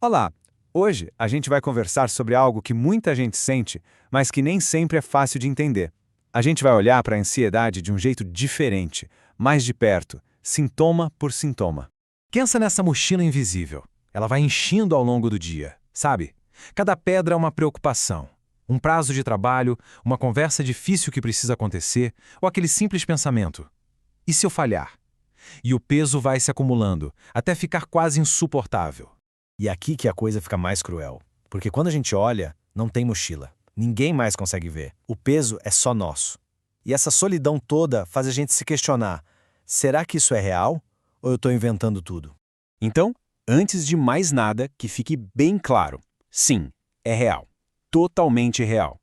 Olá! Hoje a gente vai conversar sobre algo que muita gente sente, mas que nem sempre é fácil de entender. A gente vai olhar para a ansiedade de um jeito diferente, mais de perto, sintoma por sintoma. Pensa nessa mochila invisível. Ela vai enchendo ao longo do dia, sabe? Cada pedra é uma preocupação. Um prazo de trabalho, uma conversa difícil que precisa acontecer, ou aquele simples pensamento. E se eu falhar? E o peso vai se acumulando, até ficar quase insuportável. E aqui que a coisa fica mais cruel. Porque quando a gente olha, não tem mochila. Ninguém mais consegue ver. O peso é só nosso. E essa solidão toda faz a gente se questionar: será que isso é real? Ou eu estou inventando tudo? Então, antes de mais nada, que fique bem claro: sim, é real. Totalmente real.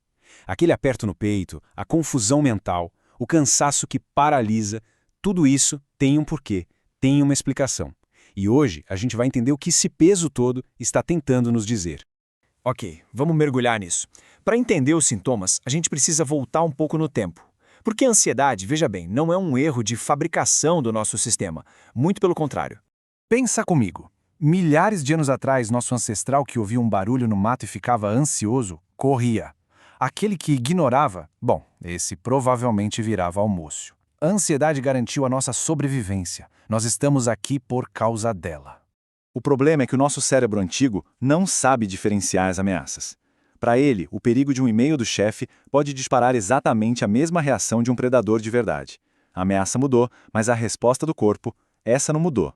Aquele aperto no peito, a confusão mental, o cansaço que paralisa, tudo isso tem um porquê, tem uma explicação. E hoje a gente vai entender o que esse peso todo está tentando nos dizer. Ok, vamos mergulhar nisso. Para entender os sintomas, a gente precisa voltar um pouco no tempo. Porque a ansiedade, veja bem, não é um erro de fabricação do nosso sistema. Muito pelo contrário. Pensa comigo. Milhares de anos atrás, nosso ancestral que ouvia um barulho no mato e ficava ansioso, corria. Aquele que ignorava, bom, esse provavelmente virava almoço. A ansiedade garantiu a nossa sobrevivência. Nós estamos aqui por causa dela. O problema é que o nosso cérebro antigo não sabe diferenciar as ameaças. Para ele, o perigo de um e-mail do chefe pode disparar exatamente a mesma reação de um predador de verdade. A ameaça mudou, mas a resposta do corpo, essa não mudou.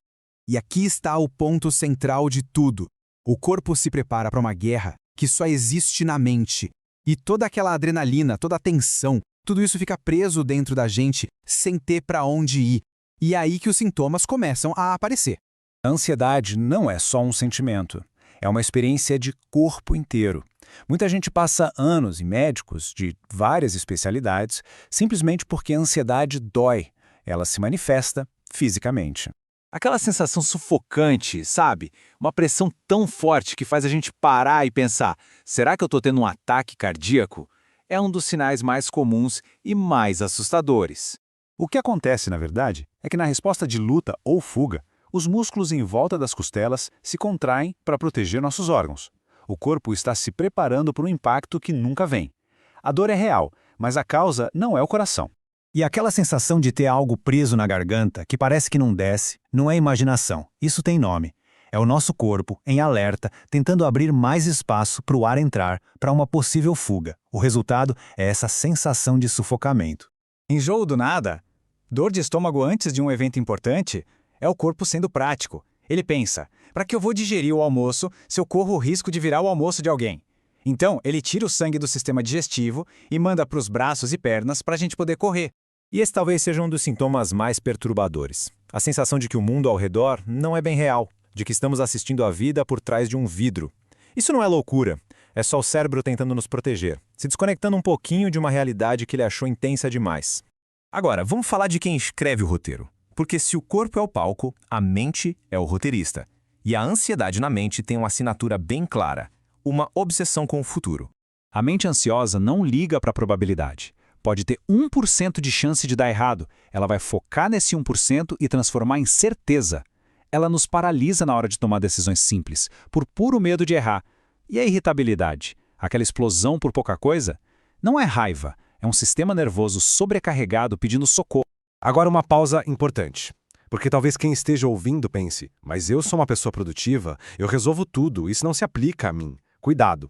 E aqui está o ponto central de tudo. O corpo se prepara para uma guerra que só existe na mente. E toda aquela adrenalina, toda a tensão, tudo isso fica preso dentro da gente sem ter para onde ir. E é aí que os sintomas começam a aparecer. A ansiedade não é só um sentimento. É uma experiência de corpo inteiro. Muita gente passa anos em médicos de várias especialidades simplesmente porque a ansiedade dói. Ela se manifesta fisicamente. Aquela sensação sufocante, sabe? Uma pressão tão forte que faz a gente parar e pensar: será que eu estou tendo um ataque cardíaco? É um dos sinais mais comuns e mais assustadores. O que acontece, na verdade, é que na resposta de luta ou fuga, os músculos em volta das costelas se contraem para proteger nossos órgãos. O corpo está se preparando para um impacto que nunca vem. A dor é real, mas a causa não é o coração. E aquela sensação de ter algo preso na garganta, que parece que não desce, não é imaginação. Isso tem nome. É o nosso corpo, em alerta, tentando abrir mais espaço para o ar entrar para uma possível fuga. O resultado é essa sensação de sufocamento. Enjoo do nada? Dor de estômago antes de um evento importante? É o corpo sendo prático. Ele pensa: para que eu vou digerir o almoço se eu corro o risco de virar o almoço de alguém? Então, ele tira o sangue do sistema digestivo e manda para os braços e pernas para a gente poder correr. E esse talvez seja um dos sintomas mais perturbadores. A sensação de que o mundo ao redor não é bem real, de que estamos assistindo a vida por trás de um vidro. Isso não é loucura, é só o cérebro tentando nos proteger, se desconectando um pouquinho de uma realidade que ele achou intensa demais. Agora, vamos falar de quem escreve o roteiro. Porque se o corpo é o palco, a mente é o roteirista. E a ansiedade na mente tem uma assinatura bem clara: uma obsessão com o futuro. A mente ansiosa não liga para a probabilidade. Pode ter 1% de chance de dar errado. Ela vai focar nesse 1% e transformar em certeza. Ela nos paralisa na hora de tomar decisões simples, por puro medo de errar. E a irritabilidade, aquela explosão por pouca coisa, não é raiva, é um sistema nervoso sobrecarregado pedindo socorro. Agora uma pausa importante. Porque talvez quem esteja ouvindo pense: mas eu sou uma pessoa produtiva, eu resolvo tudo, isso não se aplica a mim. Cuidado.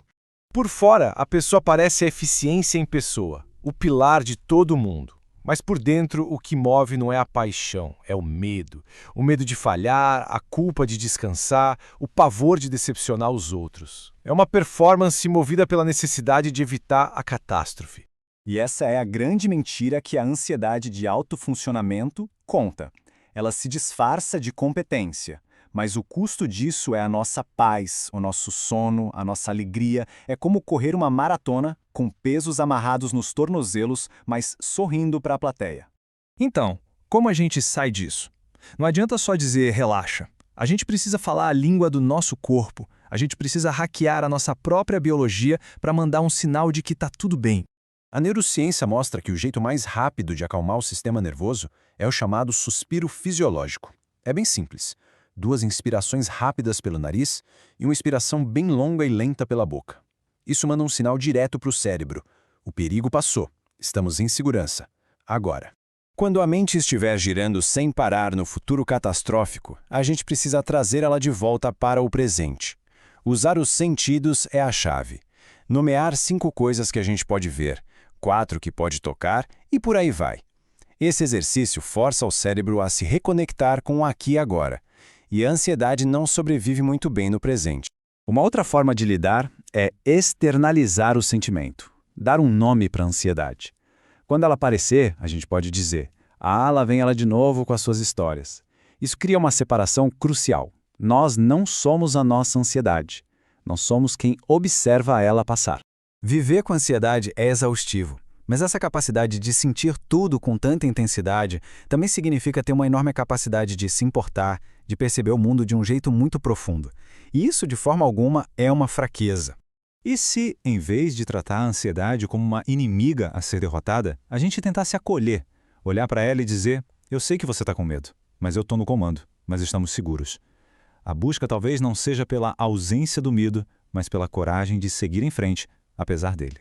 Por fora, a pessoa parece a eficiência em pessoa, o pilar de todo mundo. Mas por dentro, o que move não é a paixão, é o medo. O medo de falhar, a culpa de descansar, o pavor de decepcionar os outros. É uma performance movida pela necessidade de evitar a catástrofe. E essa é a grande mentira que a ansiedade de alto funcionamento conta. Ela se disfarça de competência, mas o custo disso é a nossa paz, o nosso sono, a nossa alegria. É como correr uma maratona com pesos amarrados nos tornozelos, mas sorrindo para a plateia. Então, como a gente sai disso? Não adianta só dizer relaxa. A gente precisa falar a língua do nosso corpo. A gente precisa hackear a nossa própria biologia para mandar um sinal de que está tudo bem. A neurociência mostra que o jeito mais rápido de acalmar o sistema nervoso é o chamado suspiro fisiológico. É bem simples. 2 inspirações rápidas pelo nariz e uma expiração bem longa e lenta pela boca. Isso manda um sinal direto para o cérebro. O perigo passou. Estamos em segurança. Agora. Quando a mente estiver girando sem parar no futuro catastrófico, a gente precisa trazer ela de volta para o presente. Usar os sentidos é a chave. Nomear 5 coisas que a gente pode ver, 4 que pode tocar e por aí vai. Esse exercício força o cérebro a se reconectar com o aqui e agora. E a ansiedade não sobrevive muito bem no presente. Uma outra forma de lidar é externalizar o sentimento, dar um nome para a ansiedade. Quando ela aparecer, a gente pode dizer: "Ah, lá vem ela de novo com as suas histórias." Isso cria uma separação crucial. Nós não somos a nossa ansiedade. Nós somos quem observa ela passar. Viver com ansiedade é exaustivo, mas essa capacidade de sentir tudo com tanta intensidade também significa ter uma enorme capacidade de se importar, de perceber o mundo de um jeito muito profundo. E isso, de forma alguma, é uma fraqueza. E se, em vez de tratar a ansiedade como uma inimiga a ser derrotada, a gente tentasse acolher, olhar para ela e dizer: "Eu sei que você está com medo, mas eu estou no comando, mas estamos seguros." A busca talvez não seja pela ausência do medo, mas pela coragem de seguir em frente, apesar dele.